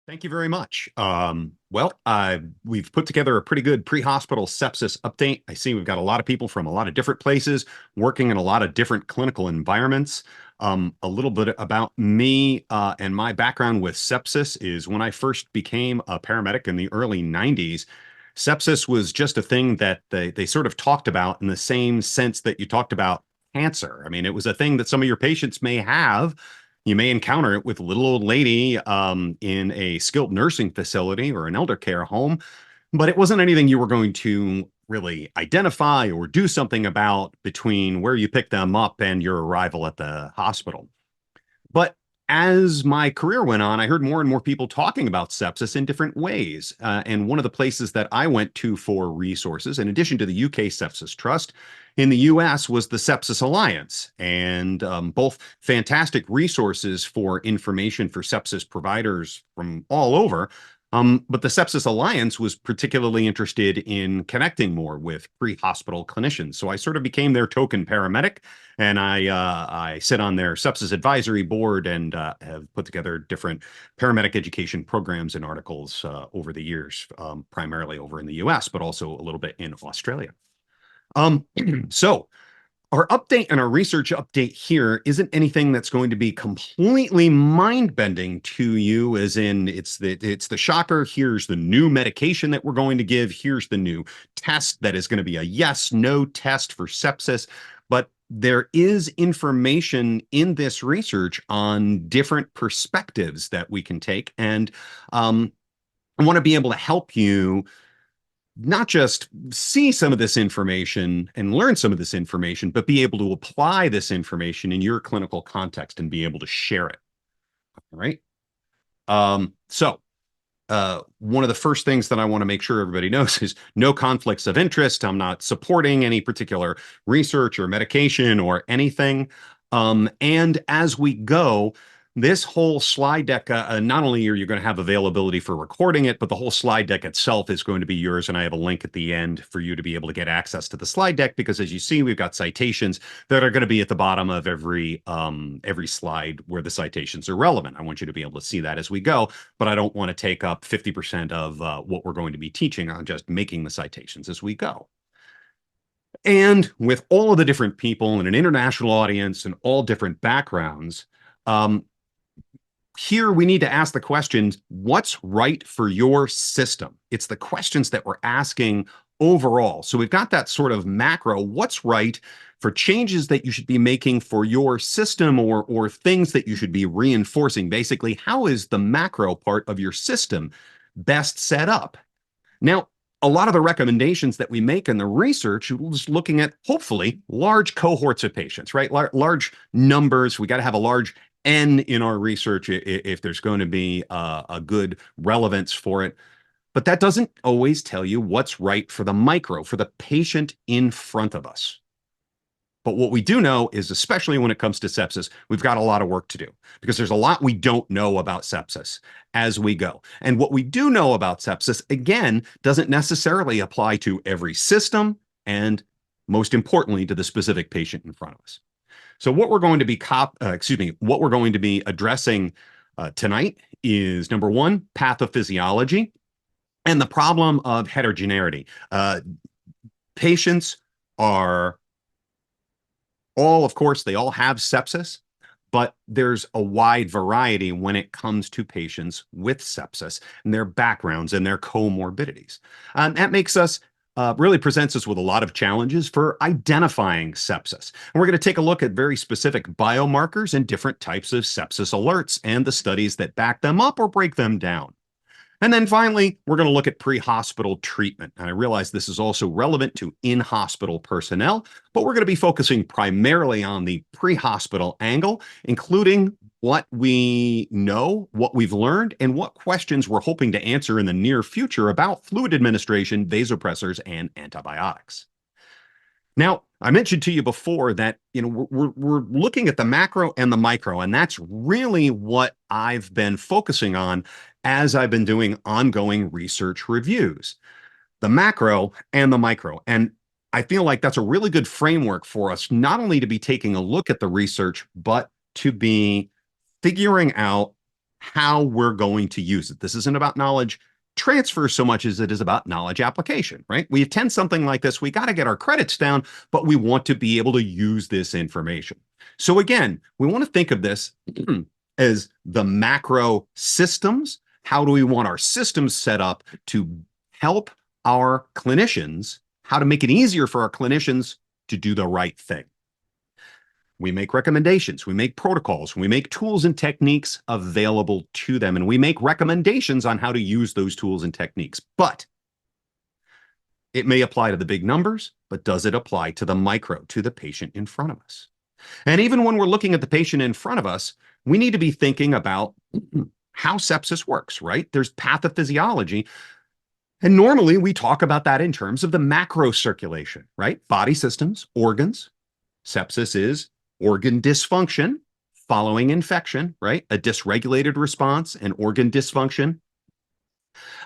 Thank you very much. We've put together a pretty good pre-hospital sepsis update. I see we've got a lot of people from a lot of different places working in a lot of different clinical environments. A little bit about me and my background with sepsis is when I first became a paramedic in the early 90s, sepsis was just a thing that they sort of talked about in the same sense that you talked about cancer. I mean, it was a thing that some of your patients may have. You may encounter it with a little old lady in a skilled nursing facility or an elder care home, but it wasn't anything you were going to really identify or do something about between where you picked them up and your arrival at the hospital. But as my career went on, I heard more and more people talking about sepsis in different ways. And one of the places that I went to for resources, in addition to the UK Sepsis Trust, in the US was the Sepsis Alliance, and both fantastic resources for information for sepsis providers from all over. But the Sepsis Alliance was particularly interested in connecting more with pre-hospital clinicians. So I sort of became their token paramedic, and I sit on their sepsis advisory board and have put together different paramedic education programs and articles over the years, primarily over in the US, but also a little bit in Australia. Um, so our update and our research update here isn't anything that's going to be completely mind-bending to you, as in it's the shocker. Here's the new medication that we're going to give. Here's the new test that is going to be a yes/no test for sepsis. But there is information in this research on different perspectives that we can take, and I want to be able to help you not just see some of this information and learn some of this information, but be able to apply this information in your clinical context and be able to share it. All right. One of the first things that I want to make sure everybody knows is no conflicts of interest. I'm not supporting any particular research or medication or anything. And as we go, this whole slide deck, not only are you going to have availability for recording it, but the whole slide deck itself is going to be yours. And I have a link at the end for you to be able to get access to the slide deck, because as you see, we've got citations that are going to be at the bottom of every slide where the citations are relevant. I want you to be able to see that as we go, but I don't want to take up 50% of what we're going to be teaching on just making the citations as we go. And with all of the different people and an international audience and all different backgrounds, here we need to ask the questions, what's right for your system? It's the questions that we're asking overall. So we've got that sort of macro, what's right for changes that you should be making for your system, or things that you should be reinforcing. Basically, how is the macro part of your system best set up? Now, a lot of the recommendations that we make in the research is looking at, hopefully, large cohorts of patients, right? Large numbers. We got to have a large N in our research if there's going to be a good relevance for it. But that doesn't always tell you what's right for the micro, for the patient in front of us. But what we do know is, especially when it comes to sepsis, we've got a lot of work to do, because there's a lot we don't know about sepsis as we go. And what we do know about sepsis, again, doesn't necessarily apply to every system, and most importantly, to the specific patient in front of us. So what we're going to be addressing tonight is, number one, pathophysiology and the problem of heterogeneity. Patients are of course, they all have sepsis, but there's a wide variety when it comes to patients with sepsis and their backgrounds and their comorbidities. That makes us really presents us with a lot of challenges for identifying sepsis. And we're going to take a look at very specific biomarkers and different types of sepsis alerts and the studies that back them up or break them down. And then finally, we're going to look at pre-hospital treatment. And I realize this is also relevant to in-hospital personnel, but we're going to be focusing primarily on the pre-hospital angle, including what we know, what we've learned, and what questions we're hoping to answer in the near future about fluid administration, vasopressors, and antibiotics. Now, I mentioned to you before that we're looking at the macro and the micro, and that's really what I've been focusing on as I've been doing ongoing research reviews. The macro and the micro. And I feel like that's a really good framework for us, not only to be taking a look at the research, but to be figuring out how we're going to use it. This isn't about knowledge transfer so much as it is about knowledge application, right? We attend something like this, we got to get our credits down, but we want to be able to use this information. So again, we want to think of this as the macro systems. How do we want our systems set up to help our clinicians, how to make it easier for our clinicians to do the right thing? We make recommendations, we make protocols, we make tools and techniques available to them, and we make recommendations on how to use those tools and techniques. But it may apply to the big numbers, but does it apply to the micro, to the patient in front of us? And even when we're looking at the patient in front of us, we need to be thinking about how sepsis works, right? There's pathophysiology. And normally we talk about that in terms of the macro circulation, right? Body systems, organs. Sepsis is organ dysfunction following infection, right? A dysregulated response and organ dysfunction.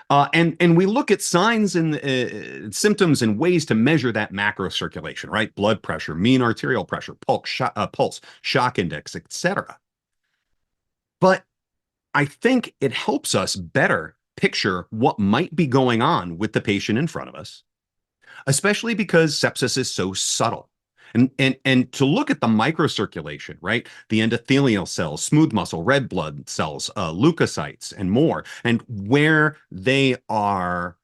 And we look at signs and symptoms and ways to measure that macro circulation, right? Blood pressure, mean arterial pressure, pulse, shock index, etc. But I think it helps us better picture what might be going on with the patient in front of us, especially because sepsis is so subtle. And to look at the microcirculation, right? The endothelial cells, smooth muscle, red blood cells, leukocytes, and more, and where they are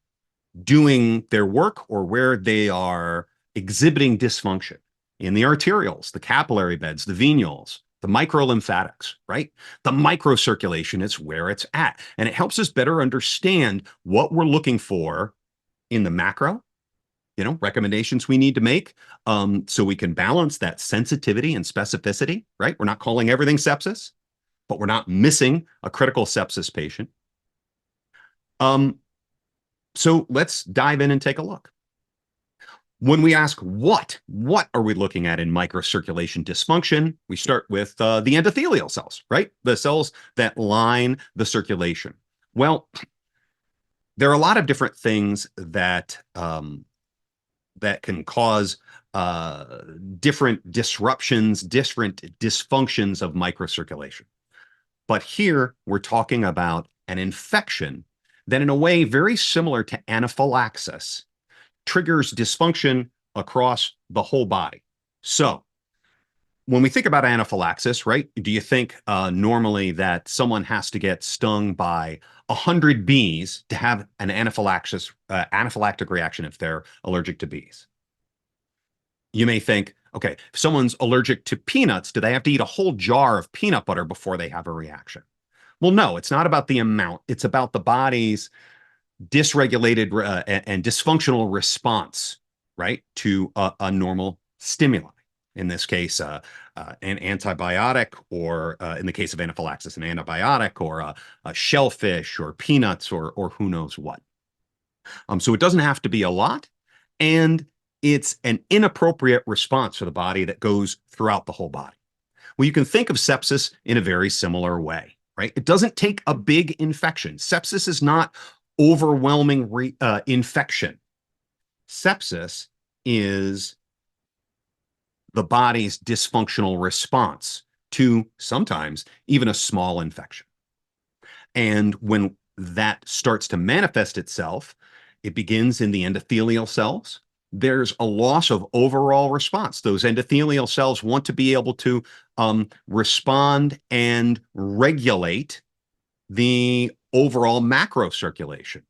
doing their work or where they are exhibiting dysfunction in the arterioles, the capillary beds, the venules, the microlymphatics, right? The microcirculation is where it's at. And it helps us better understand what we're looking for in the macro, recommendations we need to make so we can balance that sensitivity and specificity, right? We're not calling everything sepsis, but we're not missing a critical sepsis patient. So let's dive in and take a look. When we ask what are we looking at in microcirculation dysfunction, we start with the endothelial cells, right? The cells that line the circulation. Well, there are a lot of different things that can cause different disruptions, different dysfunctions of microcirculation. But here we're talking about an infection that, in a way very similar to anaphylaxis, triggers dysfunction across the whole body. So when we think about anaphylaxis, right, do you think normally that someone has to get stung by 100 bees to have an anaphylactic reaction if they're allergic to bees? You may think, okay, if someone's allergic to peanuts, do they have to eat a whole jar of peanut butter before they have a reaction? Well, no, it's not about the amount. It's about the body's dysregulated and dysfunctional response, right, to a normal stimuli. In this case, an antibiotic, or in the case of anaphylaxis, an antibiotic, or a shellfish, or peanuts, or who knows what. So it doesn't have to be a lot, and it's an inappropriate response for the body that goes throughout the whole body. Well, you can think of sepsis in a very similar way, right? It doesn't take a big infection. Sepsis is not overwhelming infection. Sepsis is the body's dysfunctional response to sometimes even a small infection. And when that starts to manifest itself, it begins in the endothelial cells. There's a loss of overall response. Those endothelial cells want to be able to respond and regulate the overall macro circulation.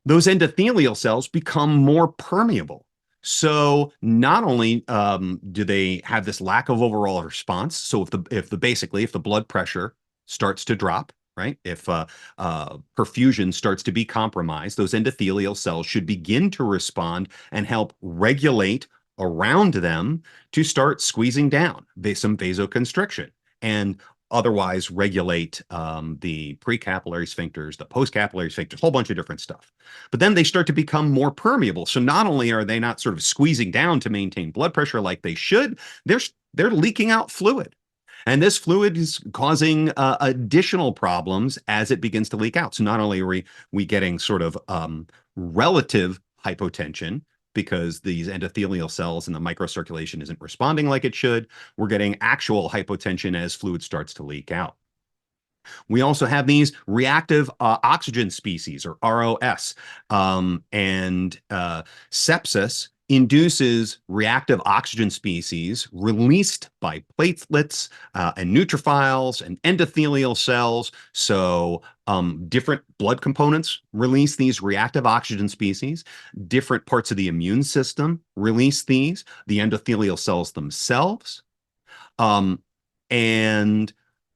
Those endothelial cells become more permeable. So not only do they have this lack of overall response, so if the blood pressure starts to drop, right? If perfusion starts to be compromised, those endothelial cells should begin to respond and help regulate around them to start squeezing down some vasoconstriction and otherwise regulate the precapillary sphincters, the postcapillary sphincters, a whole bunch of different stuff. But then they start to become more permeable. So not only are they not sort of squeezing down to maintain blood pressure like they should, they're leaking out fluid. And this fluid is causing additional problems as it begins to leak out. So not only are we getting sort of relative hypotension, because these endothelial cells and the microcirculation isn't responding like it should, we're getting actual hypotension as fluid starts to leak out. We also have these reactive oxygen species, or ROS, and sepsis induces reactive oxygen species released by platelets and neutrophils and endothelial cells. So different blood components release these reactive oxygen species. Different parts of the immune system release these, the endothelial cells themselves. Um, and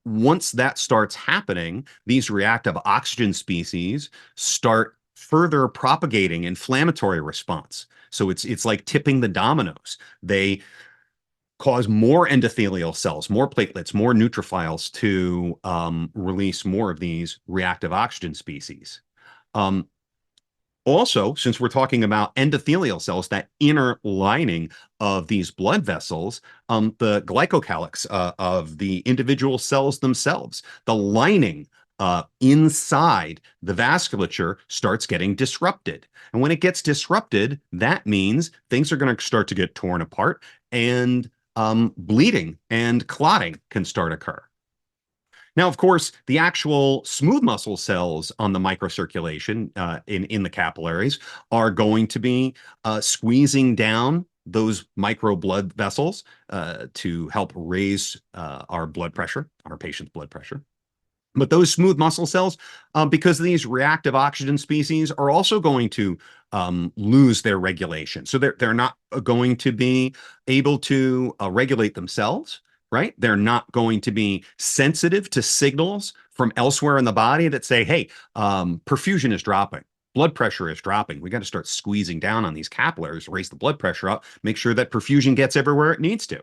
once that starts happening, these reactive oxygen species start further propagating inflammatory response. So it's like tipping the dominoes. They cause more endothelial cells, more platelets, more neutrophils to release more of these reactive oxygen species. Um, Also, since we're talking about endothelial cells, that inner lining of these blood vessels, the glycocalyx of the individual cells themselves, the lining inside the vasculature starts getting disrupted. And when it gets disrupted, that means things are going to start to get torn apart, and bleeding and clotting can start occur. Now, of course, the actual smooth muscle cells on the microcirculation in the capillaries are going to be squeezing down those micro blood vessels to help raise our blood pressure, our patient's blood pressure. But those smooth muscle cells, because of these reactive oxygen species, are also going to lose their regulation. So they're not going to be able to regulate themselves, right? They're not going to be sensitive to signals from elsewhere in the body that say, hey, perfusion is dropping. Blood pressure is dropping. We got to start squeezing down on these capillaries, raise the blood pressure up, make sure that perfusion gets everywhere it needs to.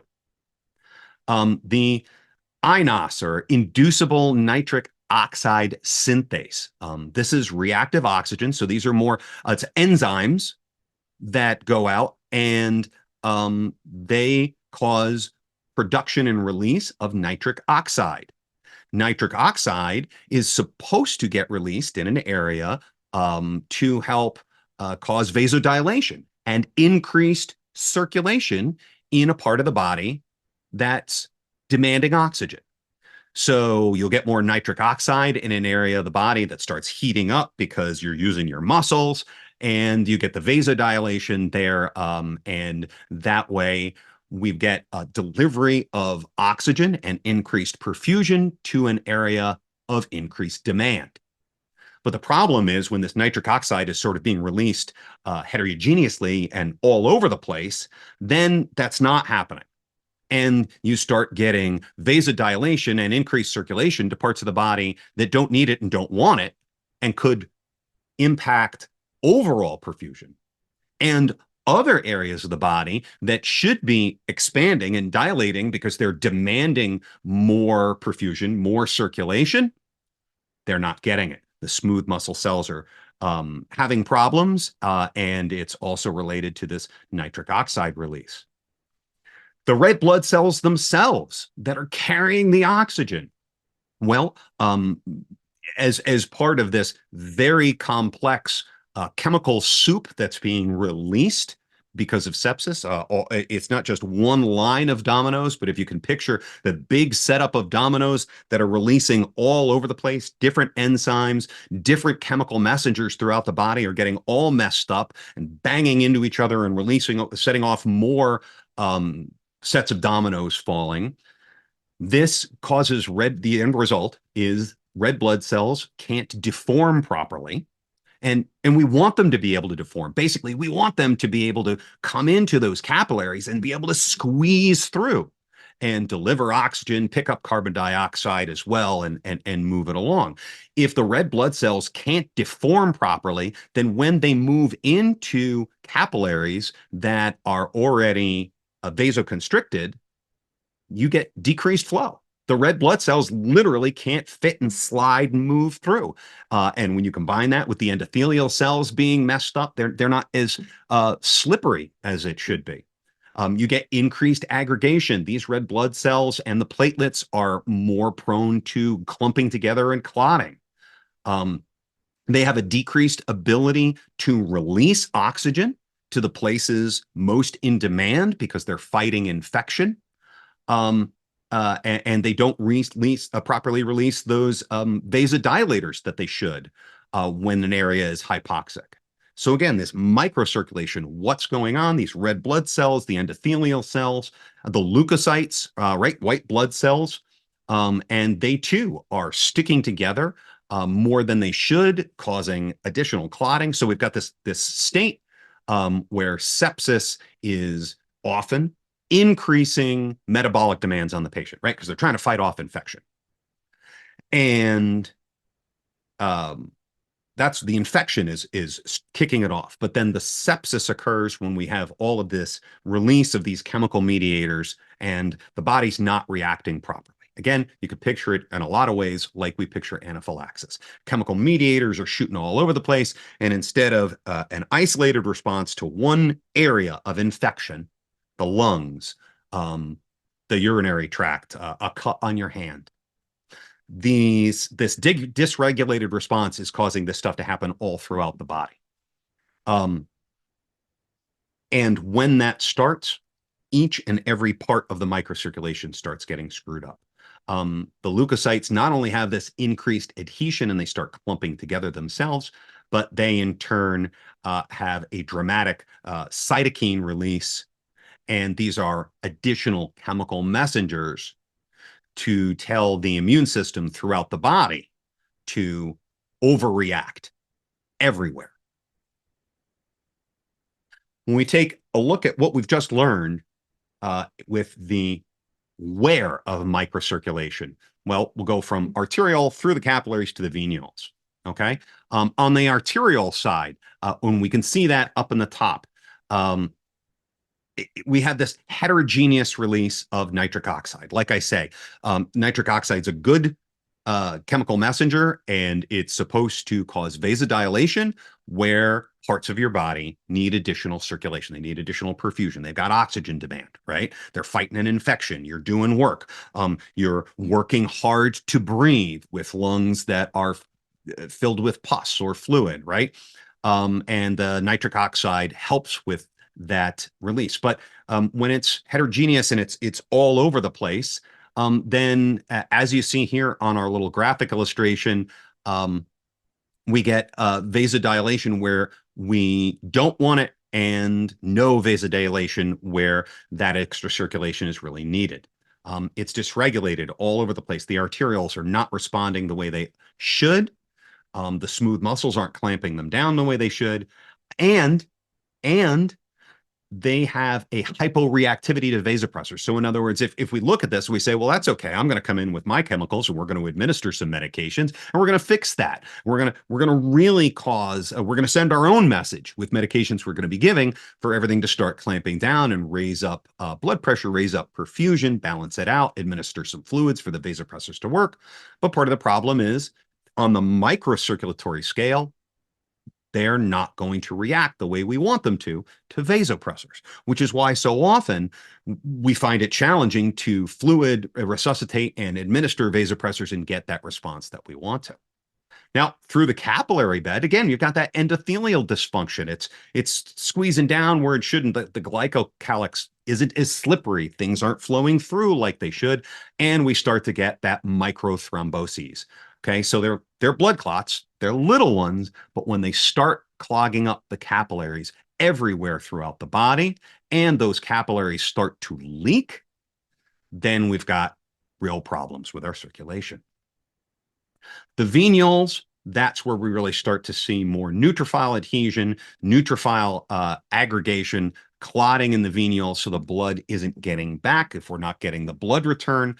The INOS, or inducible nitric oxide synthase. This is reactive oxygen. So these are more, it's enzymes that go out, and they cause production and release of nitric oxide. Nitric oxide is supposed to get released in an area to help cause vasodilation and increased circulation in a part of the body that's demanding oxygen. So you'll get more nitric oxide in an area of the body that starts heating up because you're using your muscles, and you get the vasodilation there. And that way we get a delivery of oxygen and increased perfusion to an area of increased demand. But the problem is when this nitric oxide is sort of being released heterogeneously and all over the place, then that's not happening. And you start getting vasodilation and increased circulation to parts of the body that don't need it and don't want it, and could impact overall perfusion. And other areas of the body that should be expanding and dilating because they're demanding more perfusion, more circulation, they're not getting it. The smooth muscle cells are having problems, and it's also related to this nitric oxide release. The red blood cells themselves that are carrying the oxygen. Well, as part of this very complex chemical soup that's being released because of sepsis, it's not just one line of dominoes, but if you can picture the big setup of dominoes that are releasing all over the place, different enzymes, different chemical messengers throughout the body are getting all messed up and banging into each other and releasing, setting off more sets of dominoes falling. This causes the end result is red blood cells can't deform properly. And we want them to be able to deform. Basically, we want them to be able to come into those capillaries and be able to squeeze through and deliver oxygen, pick up carbon dioxide as well, and move it along. If the red blood cells can't deform properly, then when they move into capillaries that are already vasoconstricted, you get decreased flow. The red blood cells literally can't fit and slide and move through. And when you combine that with the endothelial cells being messed up, they're not as slippery as it should be. You get increased aggregation. These red blood cells and the platelets are more prone to clumping together and clotting. They have a decreased ability to release oxygen to the places most in demand because they're fighting infection. and they don't properly release those vasodilators that they should when an area is hypoxic. So again, this microcirculation, what's going on? These red blood cells, the endothelial cells, the leukocytes, right, white blood cells, and they too are sticking together more than they should, causing additional clotting. So we've got this state where sepsis is often increasing metabolic demands on the patient, right? Because they're trying to fight off infection. And that's the infection is kicking it off. But then the sepsis occurs when we have all of this release of these chemical mediators and the body's not reacting properly. Again, you could picture it in a lot of ways like we picture anaphylaxis. Chemical mediators are shooting all over the place, and instead of an isolated response to one area of infection, the lungs, the urinary tract, a cut on your hand, this dysregulated response is causing this stuff to happen all throughout the body. And when that starts, each and every part of the microcirculation starts getting screwed up. The leukocytes not only have this increased adhesion and they start clumping together themselves, but they in turn have a dramatic cytokine release. And these are additional chemical messengers to tell the immune system throughout the body to overreact everywhere. When we take a look at what we've just learned with the where of microcirculation, well, we'll go from arterial through the capillaries to the venules. Okay. On the arterial side, when we can see that up in the top, we have this heterogeneous release of nitric oxide. Like I say, nitric oxide is a good chemical messenger, and it's supposed to cause vasodilation where parts of your body need additional circulation. They need additional perfusion. They've got oxygen demand, right? They're fighting an infection. You're doing work. You're working hard to breathe with lungs that are filled with pus or fluid, right? And the nitric oxide helps with that release. But when it's heterogeneous and it's all over the place, then as you see here on our little graphic illustration, we get vasodilation where we don't want it and no vasodilation where that extra circulation is really needed. It's dysregulated all over the place. The arterioles are not responding the way they should. The smooth muscles aren't clamping them down the way they should. And they have a hyporeactivity to vasopressors. So in other words, if we look at this, we say, well, that's okay. I'm going to come in with my chemicals and we're going to administer some medications and we're going to fix that. We're going to really cause, we're going to send our own message with medications we're going to be giving for everything to start clamping down and raise up blood pressure, raise up perfusion, balance it out, administer some fluids for the vasopressors to work. But part of the problem is on the microcirculatory scale, they're not going to react the way we want them to vasopressors, which is why so often we find it challenging to fluid resuscitate and administer vasopressors and get that response that we want to. Now, through the capillary bed, again, you've got that endothelial dysfunction. It's squeezing down where it shouldn't. The glycocalyx isn't as slippery. Things aren't flowing through like they should. And we start to get that microthromboses. Okay, so they're blood clots, they're little ones, but when they start clogging up the capillaries everywhere throughout the body, and those capillaries start to leak, then we've got real problems with our circulation. The venules, that's where we really start to see more neutrophil adhesion, neutrophil aggregation, clotting in the venules, so the blood isn't getting back. If we're not getting the blood return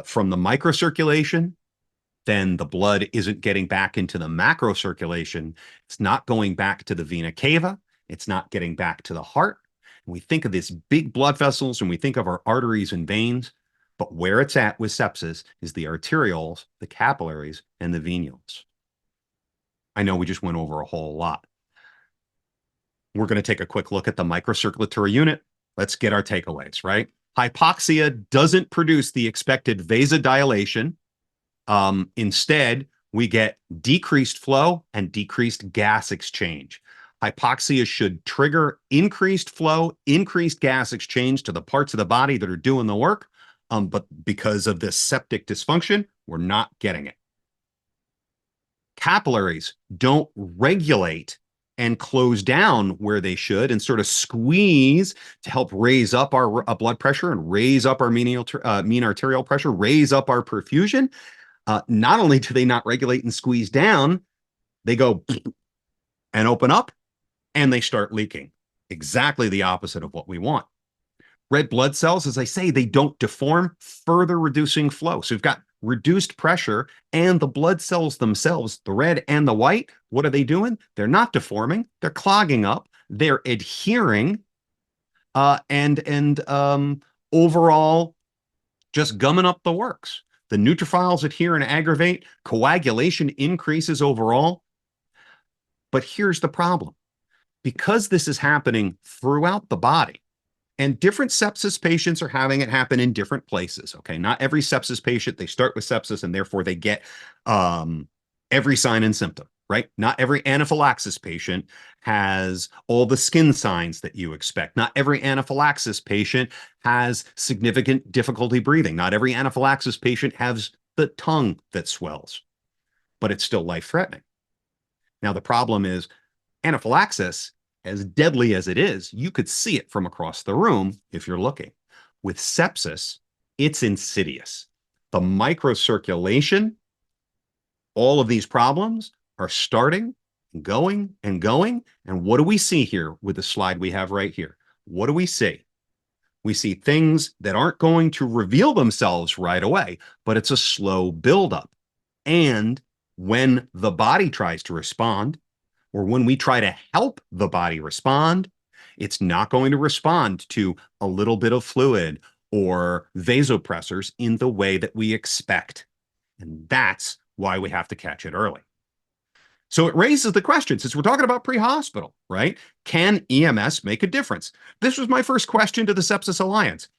from the microcirculation, then the blood isn't getting back into the macrocirculation. It's not going back to the vena cava. It's not getting back to the heart. And we think of these big blood vessels and we think of our arteries and veins, but where it's at with sepsis is the arterioles, the capillaries, and the venules. I know we just went over a whole lot. We're going to take a quick look at the microcirculatory unit. Let's get our takeaways, right? Hypoxia doesn't produce the expected vasodilation. Instead, we get decreased flow and decreased gas exchange. Hypoxia should trigger increased flow, increased gas exchange to the parts of the body that are doing the work, But because of this septic dysfunction, we're not getting it. Capillaries don't regulate and close down where they should and sort of squeeze to help raise up our blood pressure and raise up our mean arterial pressure, raise up our perfusion. Not only do they not regulate and squeeze down, they go and open up and they start leaking. Exactly the opposite of what we want. Red blood cells, as I say, they don't deform, further reducing flow. So we've got reduced pressure, and the blood cells themselves, the red and the white, what are they doing? They're not deforming, they're clogging up, they're adhering, and overall just gumming up the works. The neutrophils adhere and aggravate, coagulation increases overall. But here's the problem. Because this is happening throughout the body, and different sepsis patients are having it happen in different places, okay? Not every sepsis patient, they start with sepsis and therefore they get every sign and symptom, right? Not every anaphylaxis patient has all the skin signs that you expect. Not every anaphylaxis patient has significant difficulty breathing. Not every anaphylaxis patient has the tongue that swells, but it's still life-threatening. Now, the problem is anaphylaxis, as deadly as it is, you could see it from across the room if you're looking. With sepsis, it's insidious. The microcirculation, all of these problems are starting, going, and going. And what do we see here with the slide we have right here? What do we see? We see things that aren't going to reveal themselves right away, but it's a slow buildup. And when the body tries to respond, or when we try to help the body respond, it's not going to respond to a little bit of fluid or vasopressors in the way that we expect. And that's why we have to catch it early. So it raises the question, since we're talking about pre-hospital, right? Can EMS make a difference? This was my first question to the Sepsis Alliance.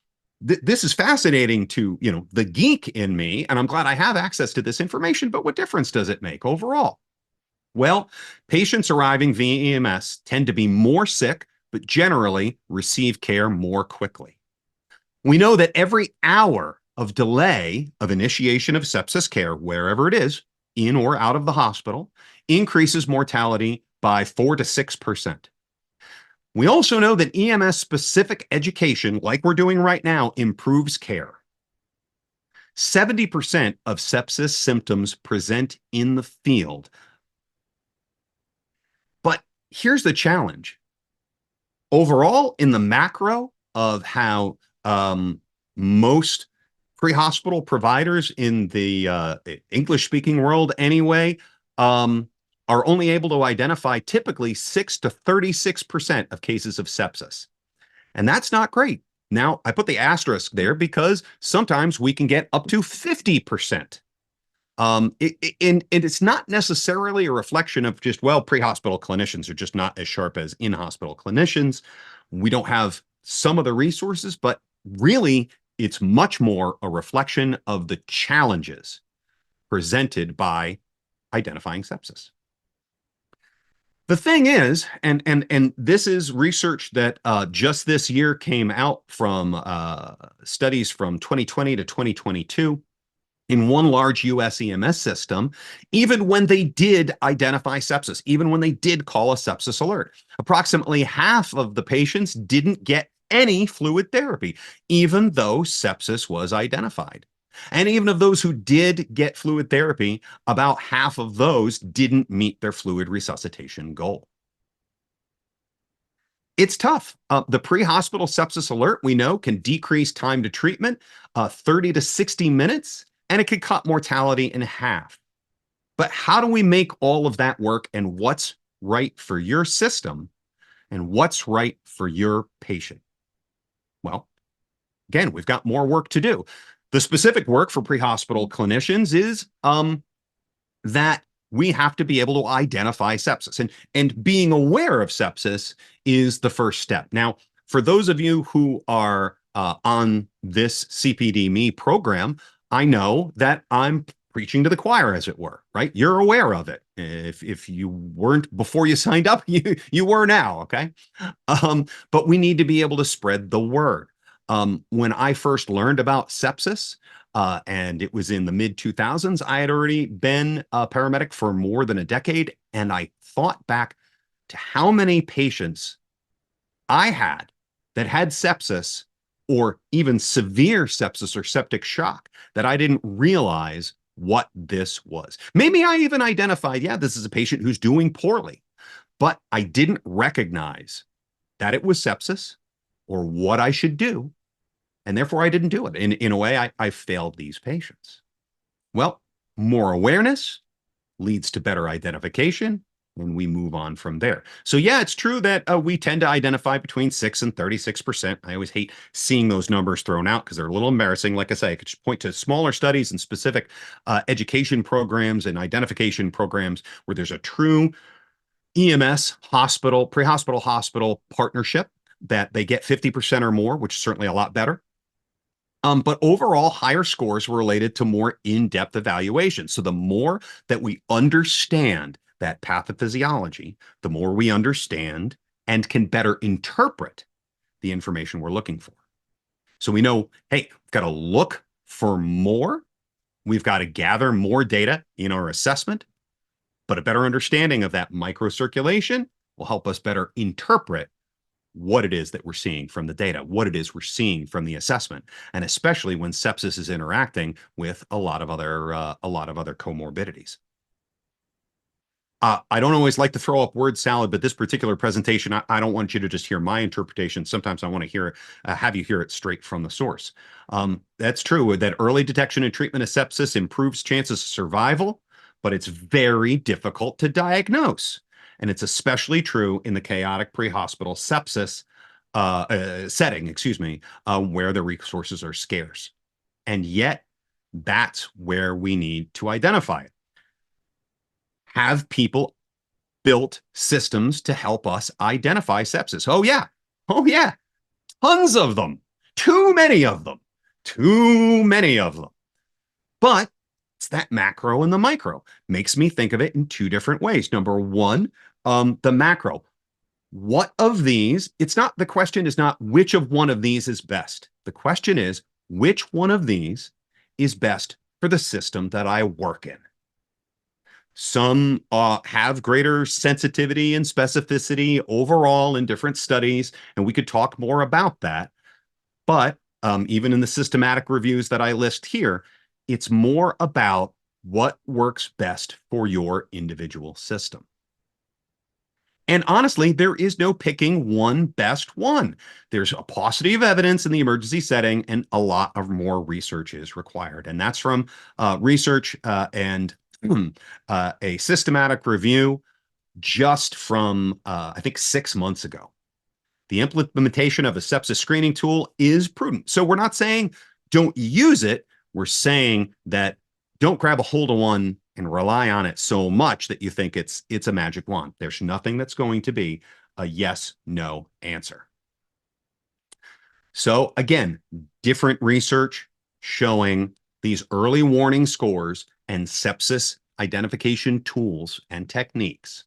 This is fascinating to, the geek in me, and I'm glad I have access to this information, but what difference does it make overall? Well, patients arriving via EMS tend to be more sick, but generally receive care more quickly. We know that every hour of delay of initiation of sepsis care, wherever it is, in or out of the hospital, increases mortality by 4 to 6%. We also know that EMS-specific education, like we're doing right now, improves care. 70% of sepsis symptoms present in the field. But here's the challenge. Overall, in the macro of how most pre-hospital providers in the English-speaking world anyway are only able to identify typically 6 to 36% of cases of sepsis. And that's not great. Now, I put the asterisk there because sometimes we can get up to 50%. And it's not necessarily a reflection of just, well, pre-hospital clinicians are just not as sharp as in-hospital clinicians. We don't have some of the resources, but really it's much more a reflection of the challenges presented by identifying sepsis. The thing is, and this is research that just this year came out from studies from 2020 to 2022, in one large US EMS system, even when they did identify sepsis, even when they did call a sepsis alert, approximately half of the patients didn't get any fluid therapy, even though sepsis was identified. And even of those who did get fluid therapy, about half of those didn't meet their fluid resuscitation goal. It's tough. The pre-hospital sepsis alert, we know, can decrease time to treatment 30 to 60 minutes, and it could cut mortality in half. But how do we make all of that work, and what's right for your system and what's right for your patient? Well, again, we've got more work to do. The specific work for pre-hospital clinicians is that we have to be able to identify sepsis, and being aware of sepsis is the first step. Now, for those of you who are on this CPDme program, I know that I'm preaching to the choir, as it were, right? You're aware of it. If you weren't before you signed up, you were now, okay? But we need to be able to spread the word. When I first learned about sepsis, and it was in the mid 2000s, I had already been a paramedic for more than a decade. And I thought back to how many patients I had that had sepsis or even severe sepsis or septic shock that I didn't realize what this was. Maybe I even identified, yeah, this is a patient who's doing poorly, but I didn't recognize that it was sepsis or what I should do. And therefore, I didn't do it. In a way, I failed these patients. Well, more awareness leads to better identification, and we move on from there. So yeah, it's true that we tend to identify between 6 and 36%. I always hate seeing those numbers thrown out because they're a little embarrassing. Like I say, I could just point to smaller studies and specific education programs and identification programs where there's a true EMS hospital, pre-hospital hospital partnership that they get 50% or more, which is certainly a lot better. But overall, higher scores were related to more in-depth evaluation. So the more that we understand that pathophysiology, the more we understand and can better interpret the information we're looking for. So we know, hey, we've got to look for more. We've got to gather more data in our assessment, but a better understanding of that microcirculation will help us better interpret what it is that we're seeing from the data, what it is we're seeing from the assessment, and especially when sepsis is interacting with a lot of other comorbidities. I don't always like to throw up word salad, but this particular presentation, I don't want you to just hear my interpretation. Sometimes I want to hear have you hear it straight from the source. That's true that early detection and treatment of sepsis improves chances of survival, but it's very difficult to diagnose. And it's especially true in the chaotic pre-hospital sepsis setting, where the resources are scarce. And yet, that's where we need to identify it. Have people built systems to help us identify sepsis? Oh, yeah. Oh, yeah. Tons of them. Too many of them. Too many of them. But it's that macro and the micro. Makes me think of it in two different ways. Number one, the macro. What of these? The question is not which of one of these is best. The question is which one of these is best for the system that I work in. Some have greater sensitivity and specificity overall in different studies, and we could talk more about that. But even in the systematic reviews that I list here, it's more about what works best for your individual system. And honestly, there is no picking one best one. There's a paucity of evidence in the emergency setting, and a lot of more research is required. And that's from research and a systematic review just from, I think, 6 months ago. The implementation of a sepsis screening tool is prudent. So we're not saying don't use it. We're saying that don't grab a hold of one and rely on it so much that you think it's a magic wand. There's nothing that's going to be a yes, no answer. So again, different research showing these early warning scores and sepsis identification tools and techniques.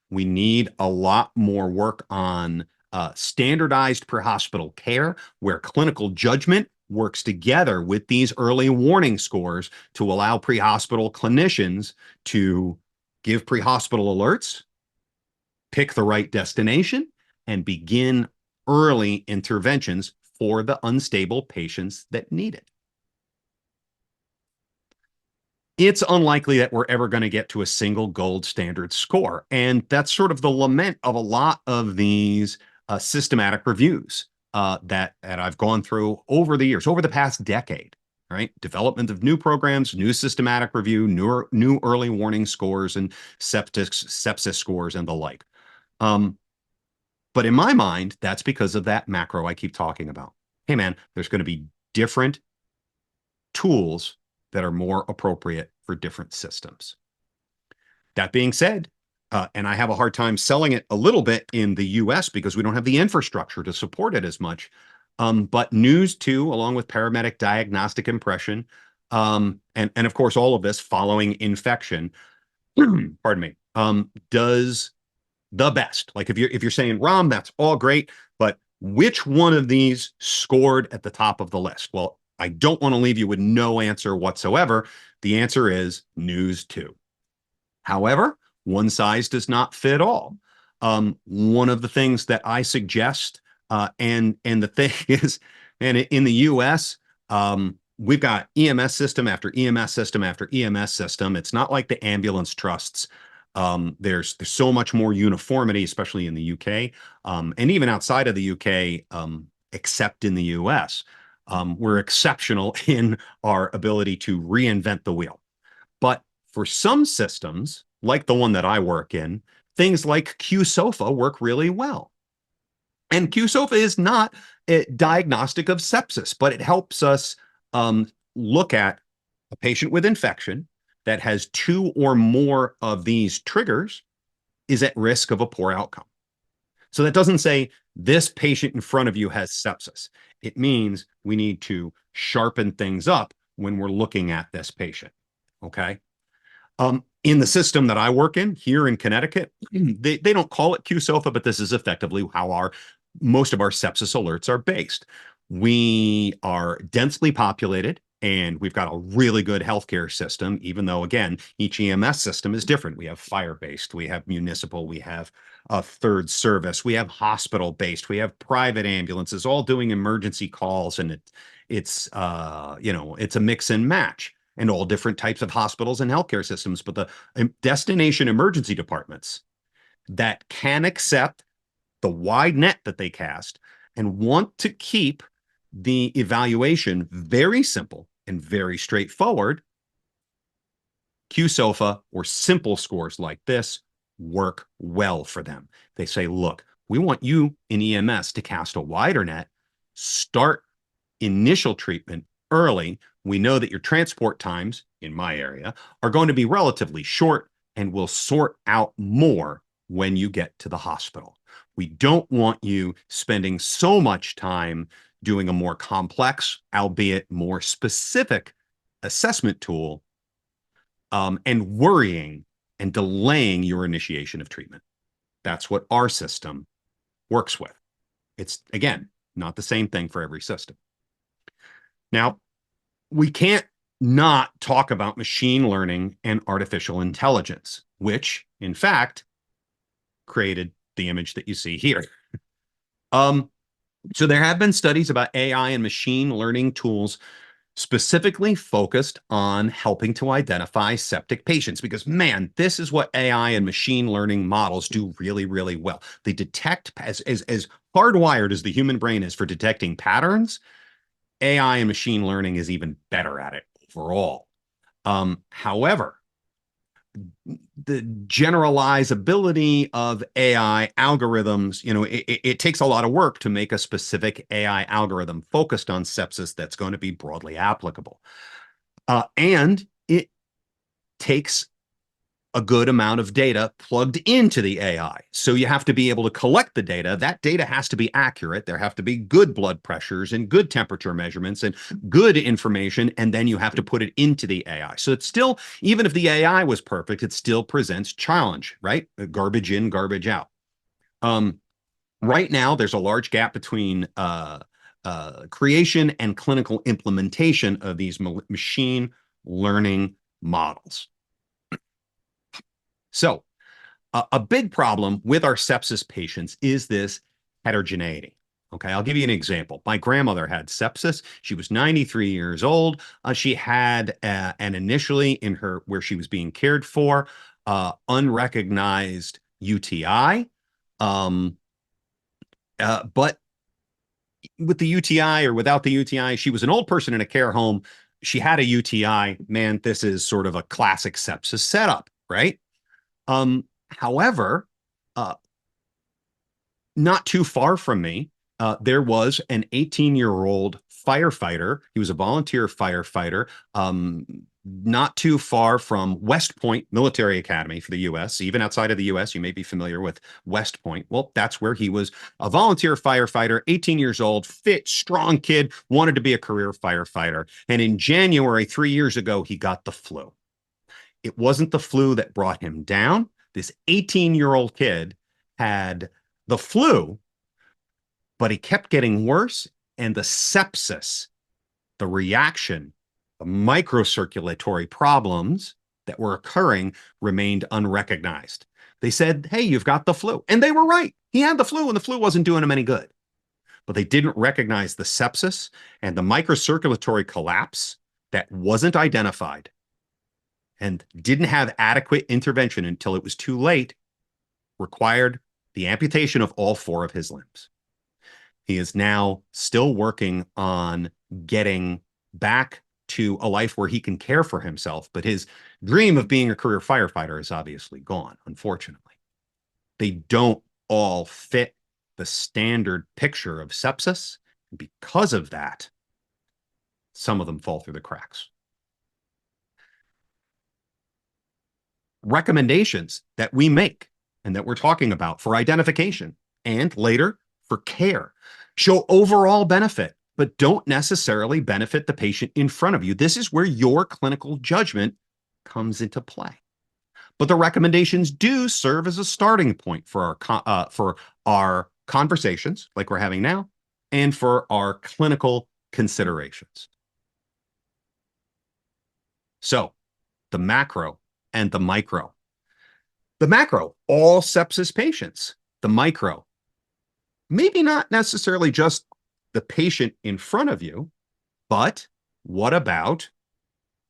We need a lot more work on standardized per-hospital care where clinical judgment works together with these early warning scores to allow pre-hospital clinicians to give pre-hospital alerts, pick the right destination, and begin early interventions for the unstable patients that need it. It's unlikely that we're ever going to get to a single gold standard score. And that's sort of the lament of a lot of these systematic reviews that I've gone through over the years, over the past decade, right? Development of new programs, new systematic review, new early warning scores and sepsis scores and the like. But in my mind, that's because of that macro I keep talking about. Hey, man, there's going to be different tools that are more appropriate for different systems. That being said, and I have a hard time selling it a little bit in the US because we don't have the infrastructure to support it as much. But News 2, along with Paramedic Diagnostic Impression, and of course, all of this following infection, pardon me, does the best. Like if you're saying, Rom, that's all great, but Which one of these scored at the top of the list? Well, I don't want to leave you with no answer whatsoever. The answer is news 2. However, one size does not fit all. One of the things that I suggest, and the thing is, and in the U.S., we've got EMS system after EMS system after EMS system. It's not like the ambulance trusts. There's so much more uniformity, especially in the UK, and even outside of the UK, except in the US. We're exceptional in our ability to reinvent the wheel. But for some systems, like the one that I work in, things like QSOFA work really well. And QSOFA is not a diagnostic of sepsis, but it helps us look at a patient with infection that has 2 or more of these triggers is at risk of a poor outcome. So that doesn't say this patient in front of you has sepsis. It means we need to sharpen things up when we're looking at this patient. Okay. In the system that I work in here in Connecticut, they don't call it QSOFA, but this is effectively how most of our sepsis alerts are based. We are densely populated and we've got a really good healthcare system, even though, again, each EMS system is different. We have fire-based, we have municipal, we have a third service, we have hospital-based, we have private ambulances, all doing emergency calls, and it's it's a mix and match, and all different types of hospitals and healthcare systems. But the destination emergency departments that can accept the wide net that they cast and want to keep the evaluation very simple and very straightforward, QSOFA or simple scores like this work well for them. They say, look, we want you in EMS to cast a wider net, start initial treatment early. We know that your transport times in my area are going to be relatively short, and we'll sort out more when you get to the hospital. We don't want you spending so much time doing a more complex, albeit more specific assessment tool, and worrying and delaying your initiation of treatment. That's what our system works with. It's, again, not the same thing for every system. Now, we can't not talk about machine learning and artificial intelligence, which, in fact, created the image that you see here. So there have been studies about AI and machine learning tools specifically focused on helping to identify septic patients, because, man, this is what AI and machine learning models do really, really well. They detect, as hardwired as the human brain is for detecting patterns, AI and machine learning is even better at it overall. However, the generalizability of AI algorithms, it takes a lot of work to make a specific AI algorithm focused on sepsis that's going to be broadly applicable. And it takes a good amount of data plugged into the AI. So you have to be able to collect the data. That data has to be accurate. There have to be good blood pressures and good temperature measurements and good information. And then you have to put it into the AI. So it's still, even if the AI was perfect, it still presents challenge, right? Garbage in, garbage out. Right now, there's a large gap between creation and clinical implementation of these machine learning models. So a big problem with our sepsis patients is this heterogeneity. Okay, I'll give you an example. My grandmother had sepsis. She was 93 years old. She had an initially in her, where she was being cared for, unrecognized UTI. But with the UTI or without the UTI, she was an old person in a care home. She had a UTI. Man, this is sort of a classic sepsis setup, right? However, not too far from me, there was an 18-year-old firefighter. He was a volunteer firefighter, not too far from West Point Military Academy for the U.S. Even outside of the U.S., you may be familiar with West Point. Well, that's where he was a volunteer firefighter, 18 years old, fit, strong kid, wanted to be a career firefighter. And in January, 3 years ago, he got the flu. It wasn't the flu that brought him down. This 18-year-old kid had the flu, but he kept getting worse, and the sepsis, the reaction, the microcirculatory problems that were occurring remained unrecognized. They said, hey, you've got the flu. And they were right. He had the flu, and the flu wasn't doing him any good. But they didn't recognize the sepsis and the microcirculatory collapse that wasn't identified and didn't have adequate intervention until it was too late, required the amputation of all 4 of his limbs. He is now still working on getting back to a life where he can care for himself, but his dream of being a career firefighter is obviously gone, unfortunately. They don't all fit the standard picture of sepsis. Because of that, some of them fall through the cracks. Recommendations that we make and that we're talking about for identification and later for care show overall benefit, but don't necessarily benefit the patient in front of you. This is where your clinical judgment comes into play. But the recommendations do serve as a starting point for our conversations like we're having now and for our clinical considerations. So the macro and the micro. The macro, all sepsis patients. The micro, maybe not necessarily just the patient in front of you, but what about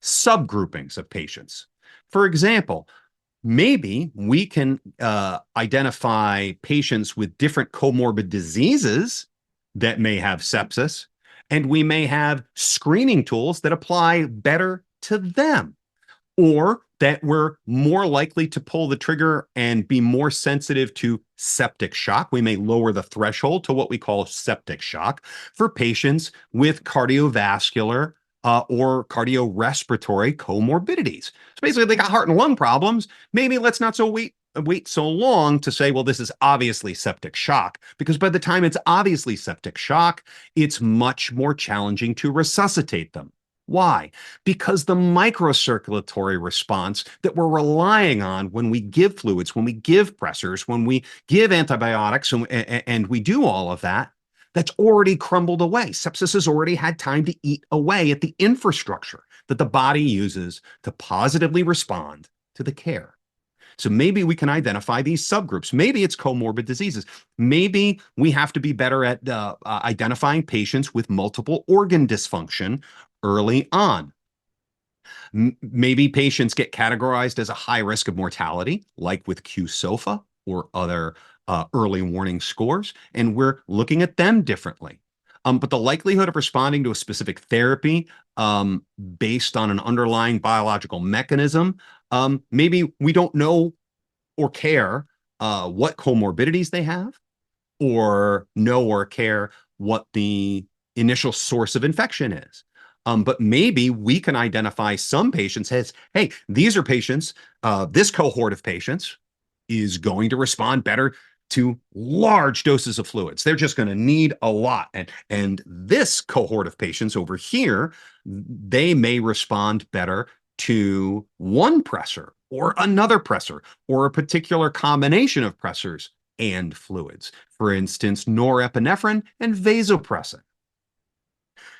subgroupings of patients? For example, maybe we can identify patients with different comorbid diseases that may have sepsis, and we may have screening tools that apply better to them, or that we're more likely to pull the trigger and be more sensitive to septic shock. We may lower the threshold to what we call septic shock for patients with cardiovascular or cardiorespiratory comorbidities. So basically, they got heart and lung problems. Maybe let's not wait so long to say, well, this is obviously septic shock, because by the time it's obviously septic shock, it's much more challenging to resuscitate them. Why? Because the microcirculatory response that we're relying on when we give fluids, when we give pressors, when we give antibiotics, and we do all of that, that's already crumbled away. Sepsis has already had time to eat away at the infrastructure that the body uses to positively respond to the care. So maybe we can identify these subgroups. Maybe it's comorbid diseases. Maybe we have to be better at identifying patients with multiple organ dysfunction early on. Maybe patients get categorized as a high risk of mortality, like with QSOFA or other early warning scores, and we're looking at them differently. But the likelihood of responding to a specific therapy based on an underlying biological mechanism, maybe we don't know or care what comorbidities they have, or know or care what the initial source of infection is. But maybe we can identify some patients as, hey, these are patients, this cohort of patients is going to respond better to large doses of fluids. They're just going to need a lot. And this cohort of patients over here, they may respond better to one pressor or another pressor or a particular combination of pressors and fluids. For instance, norepinephrine and vasopressin.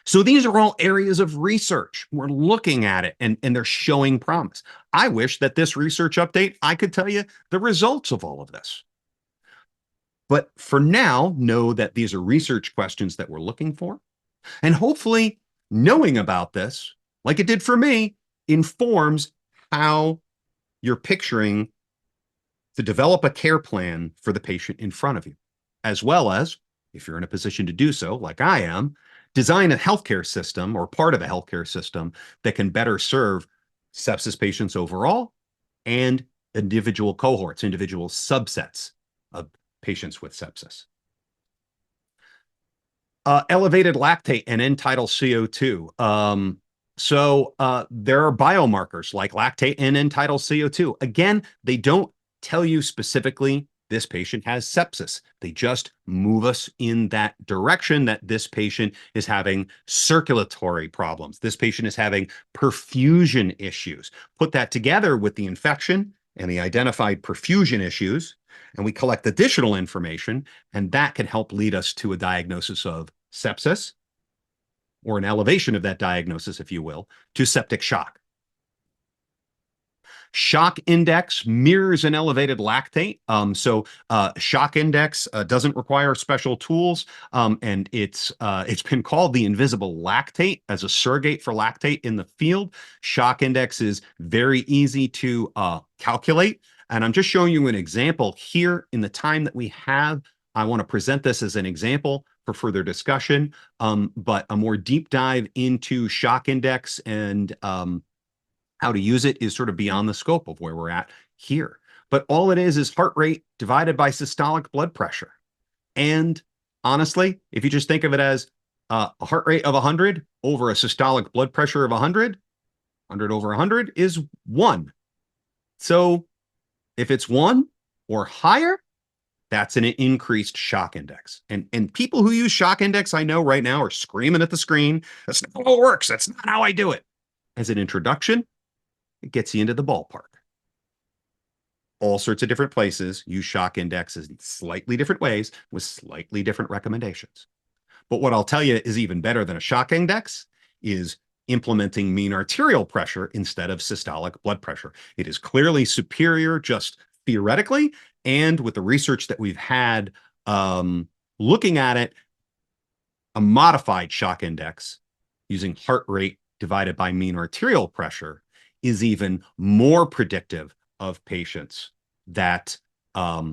So these are all areas of research. We're looking at it and they're showing promise. I wish that this research update, I could tell you the results of all of this. But for now, know that these are research questions that we're looking for. And hopefully knowing about this, like it did for me, informs how you're picturing to develop a care plan for the patient in front of you, as well as, if you're in a position to do so, like I am, design a healthcare system or part of a healthcare system that can better serve sepsis patients overall and individual cohorts, individual subsets of patients with sepsis. Elevated lactate and end-tidal CO2. So there are biomarkers like lactate and end-tidal CO2. Again, they don't tell you specifically this patient has sepsis. They just move us in that direction that this patient is having circulatory problems. This patient is having perfusion issues. Put that together with the infection and the identified perfusion issues, and we collect additional information, and that can help lead us to a diagnosis of sepsis, or an elevation of that diagnosis, if you will, to septic shock. Shock index mirrors an elevated lactate. Shock index doesn't require special tools, and it's been called the invisible lactate as a surrogate for lactate in the field. Shock index is very easy to calculate, and I'm just showing you an example here in the time that we have. I want to present this as an example for further discussion, but a more deep dive into shock index and how to use it is sort of beyond the scope of where we're at here. But all it is heart rate divided by systolic blood pressure. And honestly, if you just think of it as a heart rate of 100 over a systolic blood pressure of 100, 100 over 100 is 1. So if it's 1 or higher, that's an increased shock index. And people who use shock index, I know right now, are screaming at the screen. That's not how it works. That's not how I do it. As an introduction, it gets you into the ballpark. All sorts of different places use shock indexes in slightly different ways with slightly different recommendations. But what I'll tell you is even better than a shock index is implementing mean arterial pressure instead of systolic blood pressure. It is clearly superior just theoretically, and with the research that we've had looking at it, a modified shock index using heart rate divided by mean arterial pressure is even more predictive of patients that are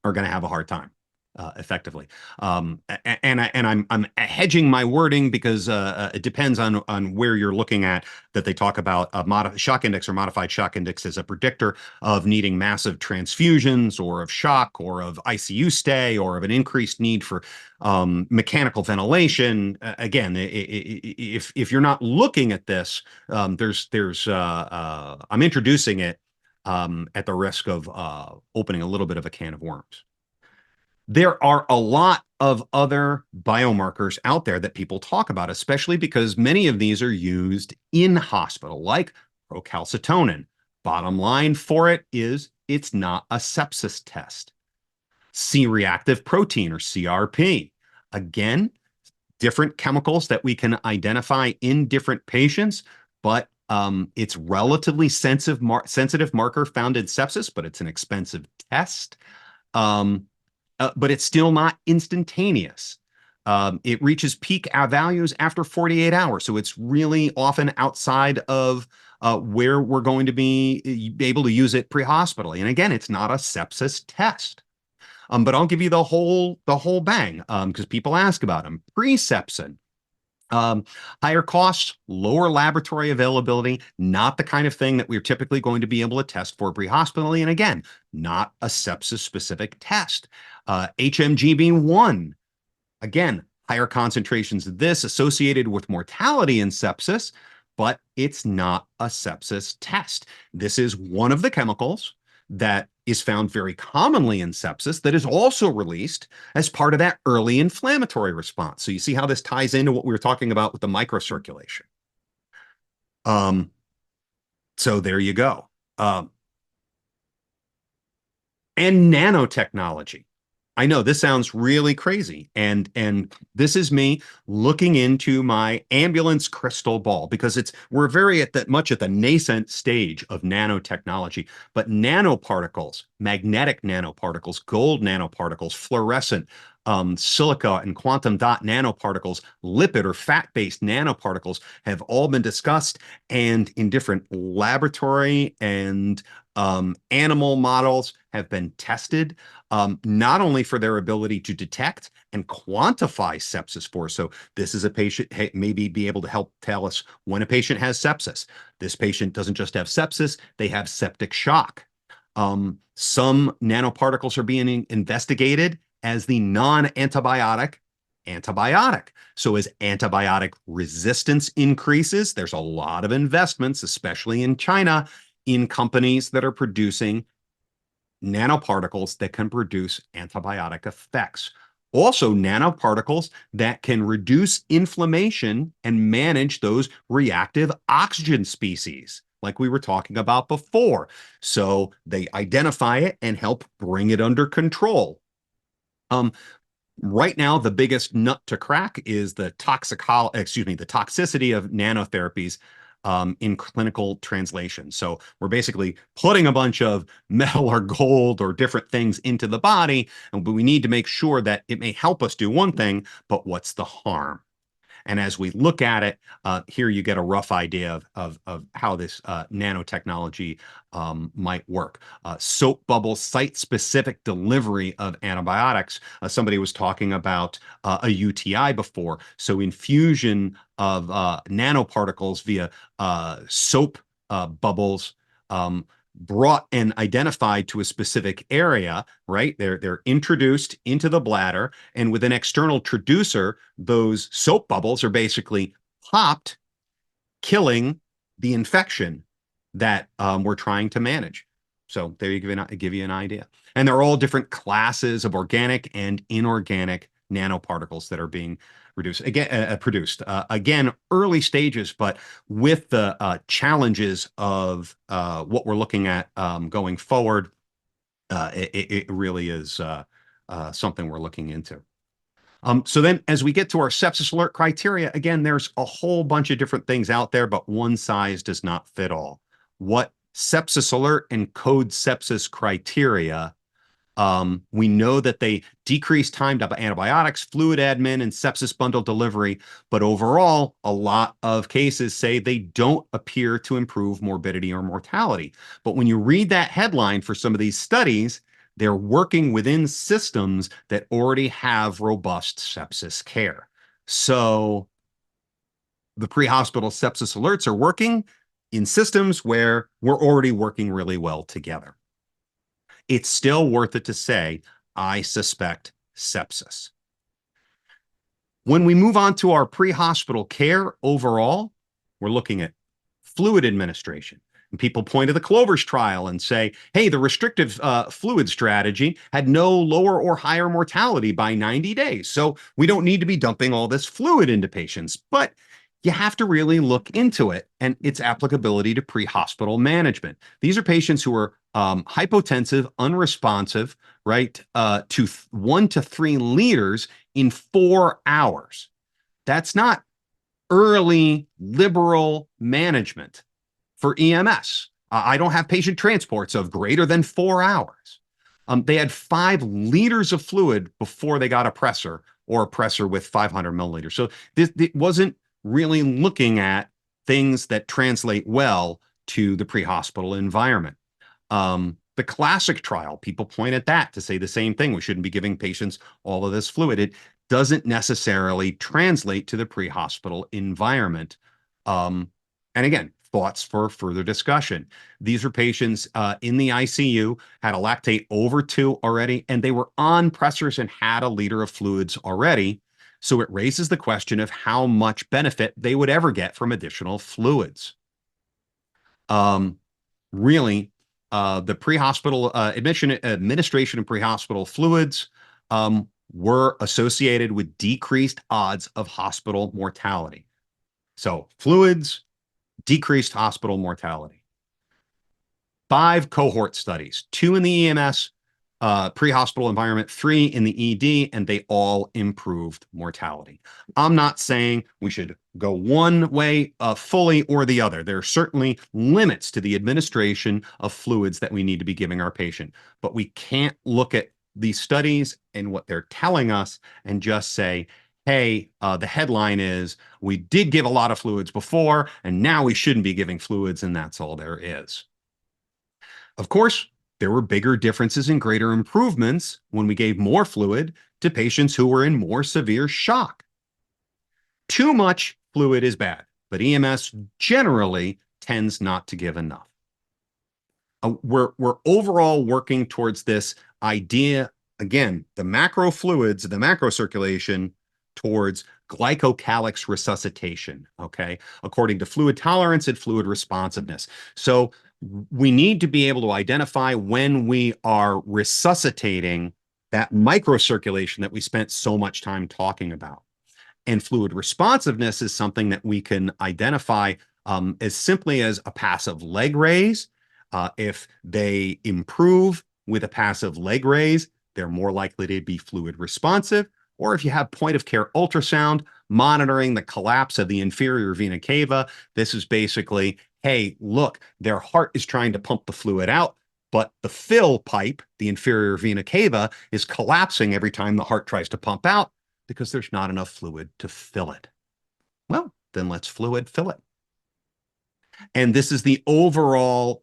going to have a hard time effectively. And I'm hedging my wording because it depends on where you're looking at, that they talk about a shock index or modified shock index as a predictor of needing massive transfusions or of shock or of ICU stay or of an increased need for mechanical ventilation. Again, if you're not looking at this, I'm introducing it at the risk of opening a little bit of a can of worms. There are a lot of other biomarkers out there that people talk about, especially because many of these are used in hospital, like procalcitonin. Bottom line for it is it's not a sepsis test. C-reactive protein, or CRP. Again, different chemicals that we can identify in different patients, but it's relatively sensitive marker found in sepsis, but it's an expensive test. But it's still not instantaneous. It reaches peak values after 48 hours. So it's really often outside of where we're going to be able to use it pre-hospitally. And again, it's not a sepsis test. But I'll give you the whole bang because people ask about them. Pre-sepsin. Higher costs, lower laboratory availability, not the kind of thing that we're typically going to be able to test for pre-hospitally. And again, not a sepsis-specific test. HMG-1, again, higher concentrations of this associated with mortality in sepsis, but it's not a sepsis test. This is one of the chemicals that is found very commonly in sepsis that is also released as part of that early inflammatory response. So you see how this ties into what we were talking about with the microcirculation. So there you go. And nanotechnology. I know this sounds really crazy, and this is me looking into my ambulance crystal ball, because we're very much at the nascent stage of nanotechnology. But nanoparticles, magnetic nanoparticles, gold nanoparticles, fluorescent, silica and quantum dot nanoparticles, lipid or fat-based nanoparticles have all been discussed, and in different laboratory and animal models have been tested, not only for their ability to detect and quantify sepsis for. So this is a patient, maybe be able to help tell us when a patient has sepsis. This patient doesn't just have sepsis, they have septic shock. Some nanoparticles are being investigated as the non-antibiotic antibiotic. So as antibiotic resistance increases, there's a lot of investments, especially in China, in companies that are producing nanoparticles that can produce antibiotic effects. Also, nanoparticles that can reduce inflammation and manage those reactive oxygen species, like we were talking about before. So they identify it and help bring it under control. Right now, the biggest nut to crack is the toxicity of nanotherapies in clinical translation. So we're basically putting a bunch of metal or gold or different things into the body, but we need to make sure that it may help us do one thing, but what's the harm? And as we look at it, here you get a rough idea of how this nanotechnology might work. Soap bubble site-specific delivery of antibiotics. Somebody was talking about a UTI before. So infusion of nanoparticles via soap bubbles brought and identified to a specific area, right? They're introduced into the bladder, and with an external traducer, those soap bubbles are basically popped, killing the infection that we're trying to manage. So there you give you an idea. And they're all different classes of organic and inorganic nanoparticles that are being produced. Again, early stages, but with the challenges of what we're looking at going forward, it really is something we're looking into. So then as we get to our sepsis alert criteria, again, there's a whole bunch of different things out there, but one size does not fit all. What sepsis alert and code sepsis criteria, we know that they decrease time to antibiotics, fluid admin, and sepsis bundle delivery, but overall, a lot of cases say they don't appear to improve morbidity or mortality. But when you read that headline for some of these studies, they're working within systems that already have robust sepsis care. So the pre-hospital sepsis alerts are working in systems where we're already working really well together. It's still worth it to say, I suspect sepsis. When we move on to our pre-hospital care overall, we're looking at fluid administration. And people point to the Clovers trial and say, hey, the restrictive fluid strategy had no lower or higher mortality by 90 days. So we don't need to be dumping all this fluid into patients. But you have to really look into it and its applicability to pre-hospital management. These are patients who are hypotensive, unresponsive, right, to 1 to 3 liters in 4 hours. That's not early liberal management for EMS. I don't have patient transports of greater than 4 hours. They had 5 liters of fluid before they got a pressor or a pressor with 500 milliliters. So it wasn't really looking at things that translate well to the pre-hospital environment. The classic trial, people point at that to say the same thing. We shouldn't be giving patients all of this fluid. It doesn't necessarily translate to the pre-hospital environment. And again, thoughts for further discussion. These are patients in the ICU, had a lactate over 2 already, and they were on pressors and had a liter of fluids already. So it raises the question of how much benefit they would ever get from additional fluids. Really, the pre-hospital administration of pre-hospital fluids were associated with decreased odds of hospital mortality. So fluids, decreased hospital mortality. 5 cohort studies, 2 in the EMS pre-hospital environment, 3 in the ED, and they all improved mortality. I'm not saying we should go one way fully or the other. There are certainly limits to the administration of fluids that we need to be giving our patient, but we can't look at these studies and what they're telling us and just say, hey, the headline is, we did give a lot of fluids before, and now we shouldn't be giving fluids, and that's all there is. Of course, there were bigger differences and greater improvements when we gave more fluid to patients who were in more severe shock. Too much fluid is bad, but EMS generally tends not to give enough. We're overall working towards this idea, again, the macro fluids, the macro circulation towards glycocalyx resuscitation, okay, according to fluid tolerance and fluid responsiveness. So we need to be able to identify when we are resuscitating that microcirculation that we spent so much time talking about. And fluid responsiveness is something that we can identify as simply as a passive leg raise. If they improve with a passive leg raise, they're more likely to be fluid responsive. Or if you have point of care ultrasound monitoring the collapse of the inferior vena cava, this is basically, hey, look, their heart is trying to pump the fluid out, but the fill pipe, the inferior vena cava, is collapsing every time the heart tries to pump out because there's not enough fluid to fill it. Well, then let's fluid fill it. And this is the overall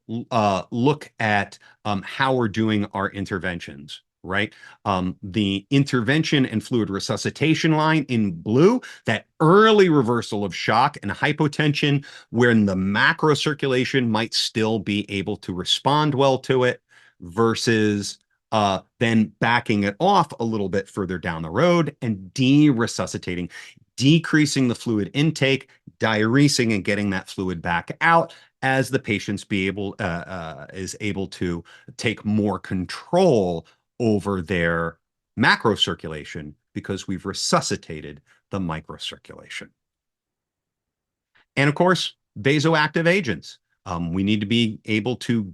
look at how we're doing our interventions, right? The intervention and fluid resuscitation line in blue, that early reversal of shock and hypotension, when the macro circulation might still be able to respond well to it, versus then backing it off a little bit further down the road and de-resuscitating, decreasing the fluid intake, diuresing and getting that fluid back out as the patient's is able to take more control over their macro circulation because we've resuscitated the microcirculation. And of course, vasoactive agents. We need to be able to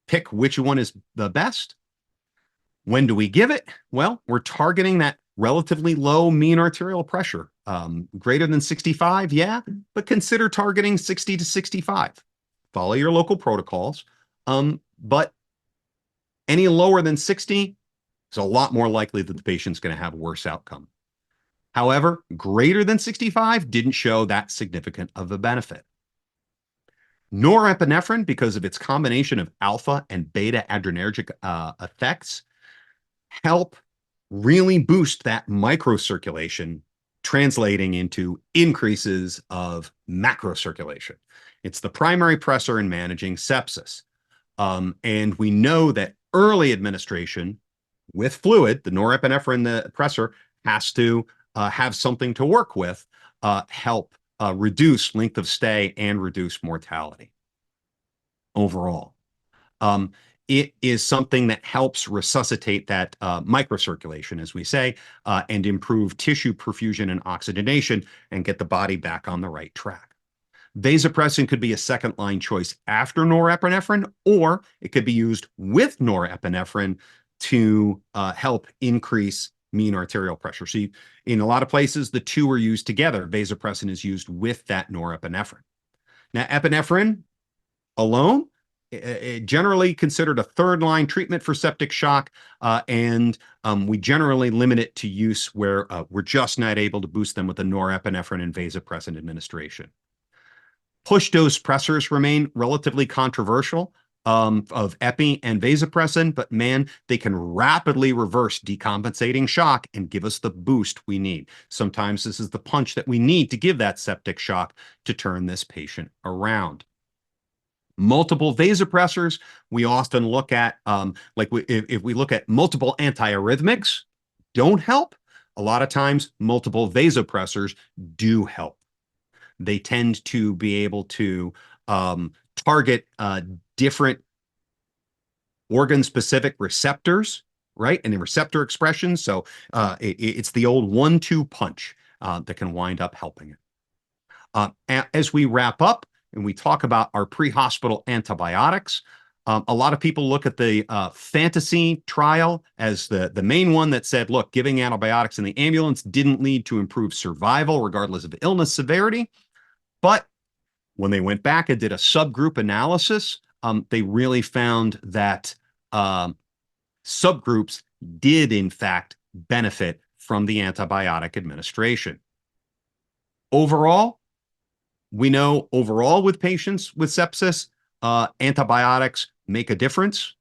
pick which one is the best. When do we give it? Well, we're targeting that relatively low mean arterial pressure. Greater than 65, yeah, but consider targeting 60 to 65. Follow your local protocols. But any lower than 60 is a lot more likely that the patient's going to have worse outcome. However, greater than 65 didn't show that significant of a benefit. Norepinephrine, because of its combination of alpha and beta adrenergic effects, help really boost that microcirculation, translating into increases of macrocirculation. It's the primary pressor in managing sepsis. And we know that early administration with fluid, the norepinephrine, the pressor, has to have something to work with, help reduce length of stay and reduce mortality overall. It is something that helps resuscitate that microcirculation, as we say, and improve tissue perfusion and oxygenation and get the body back on the right track. Vasopressin could be a second-line choice after norepinephrine, or it could be used with norepinephrine to help increase mean arterial pressure. So in a lot of places, the two are used together. Vasopressin is used with that norepinephrine. Now, epinephrine alone, generally considered a third-line treatment for septic shock, and we generally limit it to use where we're just not able to boost them with the norepinephrine and vasopressin administration. Push-dose pressors remain relatively controversial of epi and vasopressin, but man, they can rapidly reverse decompensating shock and give us the boost we need. Sometimes this is the punch that we need to give that septic shock to turn this patient around. Multiple vasopressors, we often look at, if we look at multiple antiarrhythmics, don't help. A lot of times, multiple vasopressors do help. They tend to be able to target different organ-specific receptors, right? And the receptor expression. So it's the old 1-2 punch that can wind up helping it. As we wrap up and we talk about our pre-hospital antibiotics, a lot of people look at the Fantasy trial as the main one that said, look, giving antibiotics in the ambulance didn't lead to improved survival regardless of illness severity. But when they went back and did a subgroup analysis, they really found that subgroups did, in fact, benefit from the antibiotic administration. Overall, we know with patients with sepsis, antibiotics make a difference.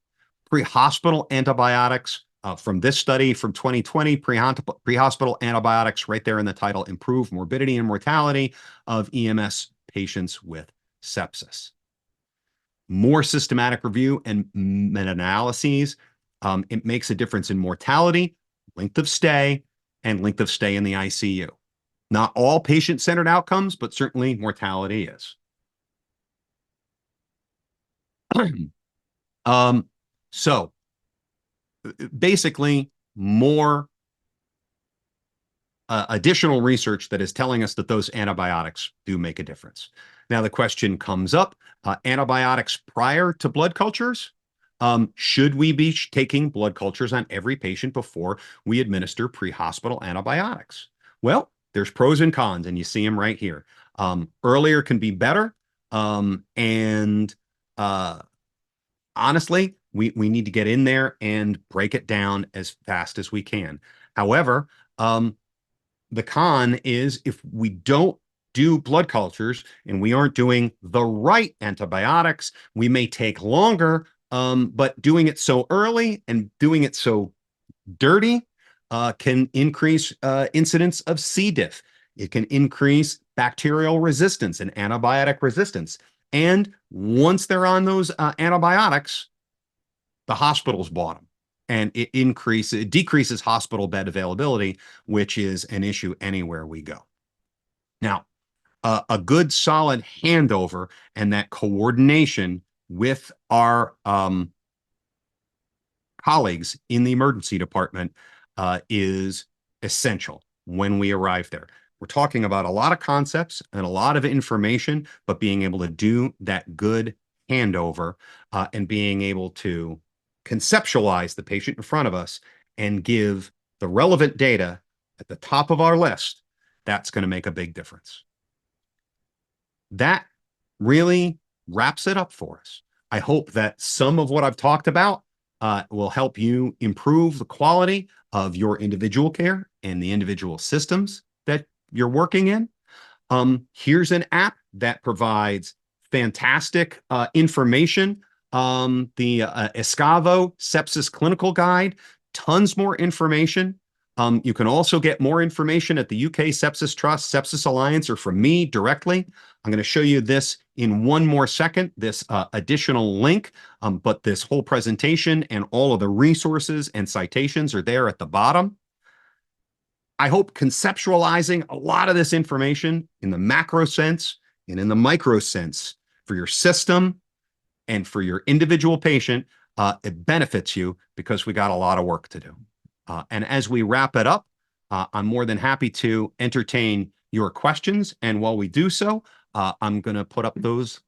Pre-hospital antibiotics from this study from 2020, pre-hospital antibiotics right there in the title, improve morbidity and mortality of EMS patients with sepsis. More systematic review and meta-analyses, it makes a difference in mortality, length of stay, and length of stay in the ICU. Not all patient-centered outcomes, but certainly mortality is. So, basically, more additional research that is telling us that those antibiotics do make a difference. Now, the question comes up, antibiotics prior to blood cultures? Should we be taking blood cultures on every patient before we administer pre-hospital antibiotics? Well, there's pros and cons, and you see them right here. Earlier can be better, and honestly, we need to get in there and break it down as fast as we can. However, the con is if we don't do blood cultures and we aren't doing the right antibiotics, we may take longer, but doing it so early and doing it so dirty can increase incidence of C. diff. It can increase bacterial resistance and antibiotic resistance. And once they're on those antibiotics, the hospitals bought them. And it decreases hospital bed availability, which is an issue anywhere we go. Now, a good solid handover and that coordination with our colleagues in the emergency department is essential when we arrive there. We're talking about a lot of concepts and a lot of information, but being able to do that good handover and being able to conceptualize the patient in front of us and give the relevant data at the top of our list, that's going to make a big difference. That really wraps it up for us. I hope that some of what I've talked about will help you improve the quality of your individual care and the individual systems that you're working in. Here's an app that provides fantastic information. The Escavo Sepsis Clinical Guide, tons more information. You can also get more information at the UK Sepsis Trust, Sepsis Alliance, or from me directly. I'm going to show you this in one more second, this additional link, but this whole presentation and all of the resources and citations are there at the bottom. I hope conceptualizing a lot of this information in the macro sense and in the micro sense for your system and for your individual patient, it benefits you because we got a lot of work to do. And as we wrap it up, I'm more than happy to entertain your questions. And while we do so, I'm going to put up those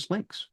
links.